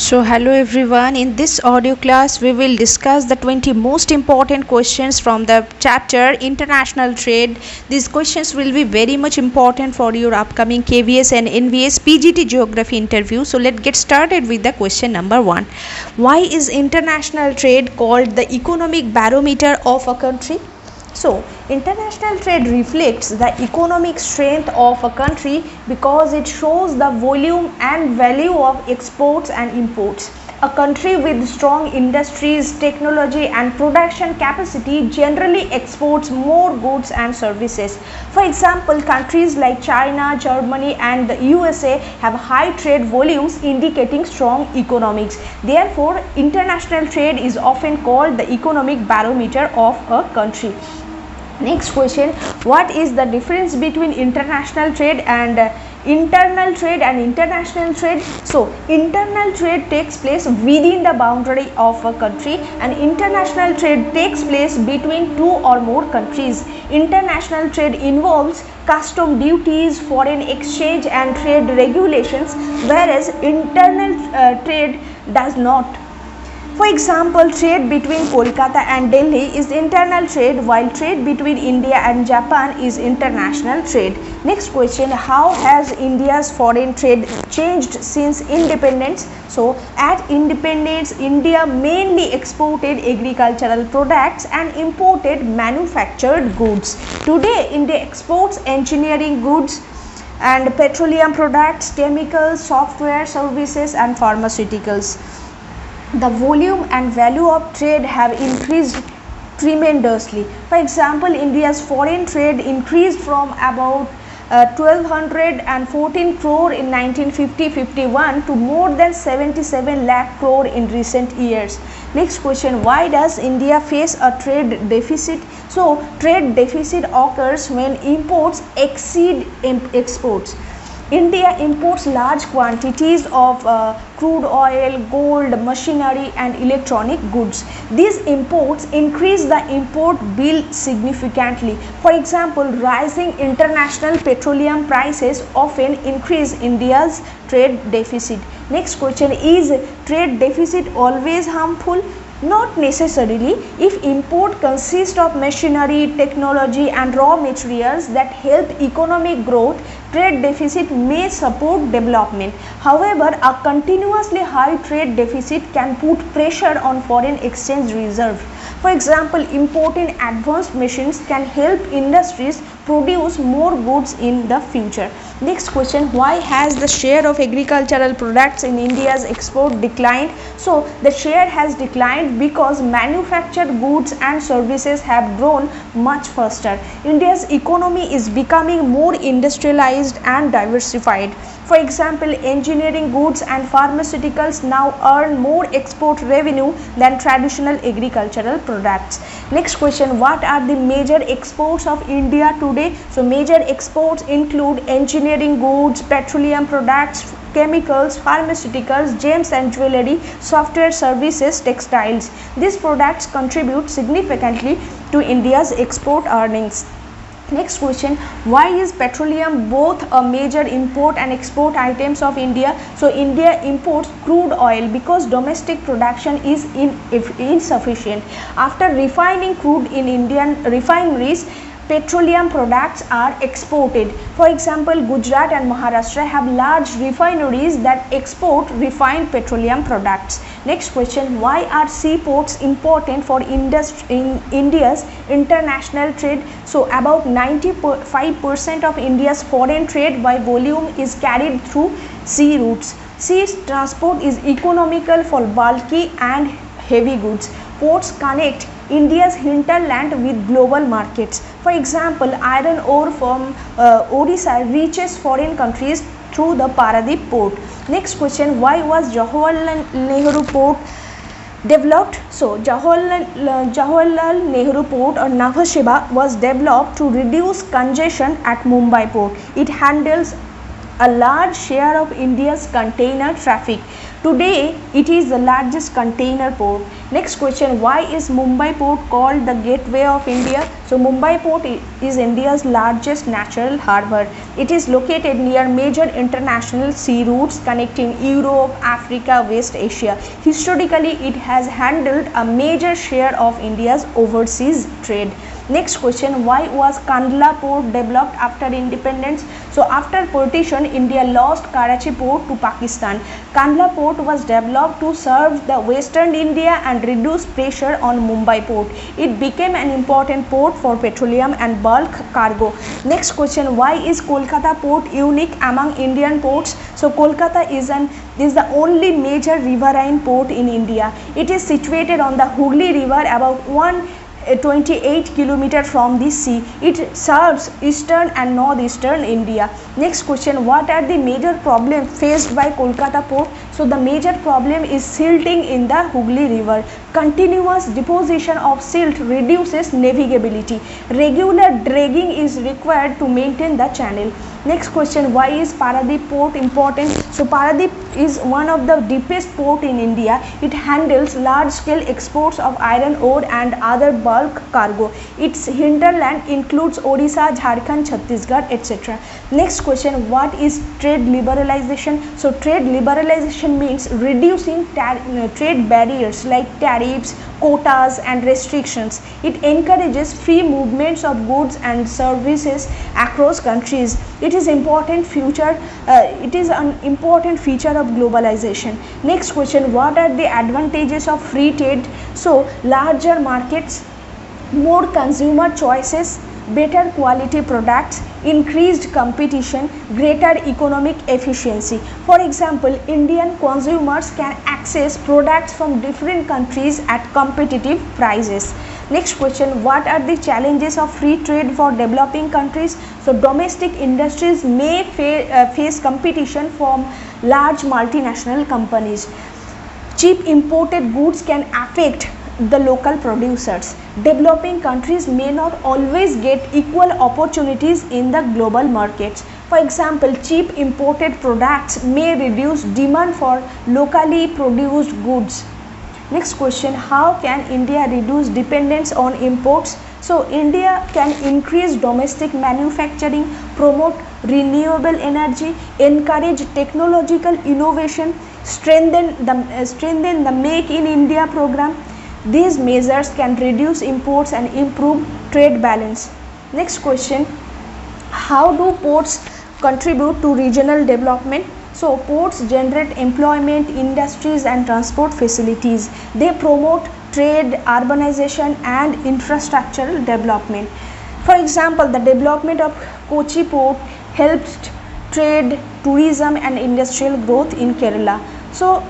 So hello everyone, in this audio class we will discuss the 20 most important questions from the chapter International Trade. These questions will be very much important for your upcoming KVS and NVS PGT Geography interview. So let's get started with the question number 1. Why is international trade called the economic barometer of a country? So, international trade reflects the economic strength of a country because it shows the volume and value of exports and imports. A country with strong industries, technology and production capacity generally exports more goods and services. For example, countries like China, Germany and the USA have high trade volumes indicating strong economics. Therefore, international trade is often called the economic barometer of a country. Next question, what is the difference between international trade and internal trade and international trade? So, internal trade takes place within the boundary of a country and international trade takes place between two or more countries. International trade involves custom duties, foreign exchange and trade regulations, whereas internal trade does not. For example, trade between Kolkata and Delhi is internal trade, while trade between India and Japan is international trade. Next question, how has India's foreign trade changed since independence? So, at independence, India mainly exported agricultural products and imported manufactured goods. Today, India exports engineering goods and petroleum products, chemicals, software, services and pharmaceuticals. The volume and value of trade have increased tremendously. For example, India's foreign trade increased from about 1214 crore in 1950-51 to more than 77 lakh crore in recent years. Next question, why does India face a trade deficit? So, trade deficit occurs when imports exceed exports. India imports large quantities of crude oil, gold, machinery and electronic goods. These imports increase the import bill significantly. For example, rising international petroleum prices often increase India's trade deficit. Next question, is trade deficit always harmful? Not necessarily. If import consists of machinery, technology and raw materials that help economic growth, trade deficit may support development. However, a continuously high trade deficit can put pressure on foreign exchange reserve. For example, importing advanced machines can help industries produce more goods in the future. Next question, why has the share of agricultural products in India's export declined? So, the share has declined because manufactured goods and services have grown much faster. India's economy is becoming more industrialized and diversified. For example, engineering goods and pharmaceuticals now earn more export revenue than traditional agricultural products. Next question, what are the major exports of India today? So, major exports include engineering goods, petroleum products, chemicals, pharmaceuticals, gems and jewelry, software services, textiles. These products contribute significantly to India's export earnings. Next question, why is petroleum both a major import and export items of India? So, India imports crude oil because domestic production is insufficient. After refining crude in Indian refineries, petroleum products are exported. For example, Gujarat and Maharashtra have large refineries that export refined petroleum products. Next question, why are seaports important for India's international trade? So, about 95% of India's foreign trade by volume is carried through sea routes. Sea transport is economical for bulky and heavy goods. Ports connect India's hinterland with global markets. For example, iron ore from Odisha reaches foreign countries through the Paradip port. Next question, why was Jawaharlal Nehru port developed? So, Jawaharlal Nehru port or Nhava was developed to reduce congestion at Mumbai port. It handles a large share of India's container traffic. Today, it is the largest container port. Next question, why is Mumbai port called the gateway of India? So, Mumbai port is India's largest natural harbour. It is located near major international sea routes connecting Europe, Africa, West Asia. Historically, it has handled a major share of India's overseas trade. Next question, why was Kandla port developed after independence? So after partition, India lost Karachi port to Pakistan. Kandla port was developed to serve the western India and reduce pressure on Mumbai port. It became an important port for petroleum and bulk cargo. Next question, why is Kolkata port unique among Indian ports? So Kolkata is the only major riverine port in India. It is situated on the Hooghly river about 128 km from the sea. It serves eastern and northeastern India. Next question, what are the major problems faced by Kolkata port? So the major problem is silting in the Hooghly river. Continuous deposition of silt reduces navigability. Regular dragging is required to maintain the channel. Next question, why is Paradip port important? So Paradip is one of the deepest port in India. It handles large scale exports of iron ore and other bulk cargo. Its hinterland includes Odisha, Jharkhand, Chhattisgarh, etc. Next question, what is trade liberalization? So trade liberalization means reducing trade barriers like tariffs, quotas and restrictions. It encourages free movements of goods and services across countries. It is an important feature of globalization. Next question, what are the advantages of free trade? So larger markets, more consumer choices, better quality products, increased competition, greater economic efficiency. For example, Indian consumers can access products from different countries at competitive prices. Next question, what are the challenges of free trade for developing countries? So domestic industries may face competition from large multinational companies. Cheap imported goods can affect the local producers. Developing countries may not always get equal opportunities in the global markets. For example, cheap imported products may reduce demand for locally produced goods. Next question, how can India reduce dependence on imports? So India can increase domestic manufacturing, promote renewable energy, encourage technological innovation, strengthen the Make in India program. These measures can reduce imports and improve trade balance. Next question, how do ports contribute to regional development? So ports generate employment, industries and transport facilities. They promote trade, urbanization and infrastructural development. For example, the development of Kochi port helped trade, tourism and industrial growth in Kerala. So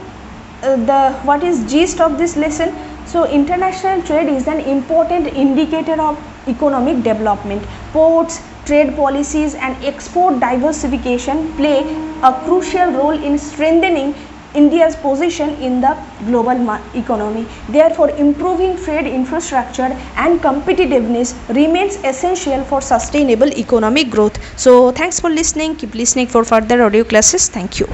what is gist of this lesson? So international trade is an important indicator of economic development. Ports, trade policies and export diversification play a crucial role in strengthening India's position in the global economy. Therefore, improving trade infrastructure and competitiveness remains essential for sustainable economic growth. So, thanks for listening. Keep listening for further audio classes. Thank you.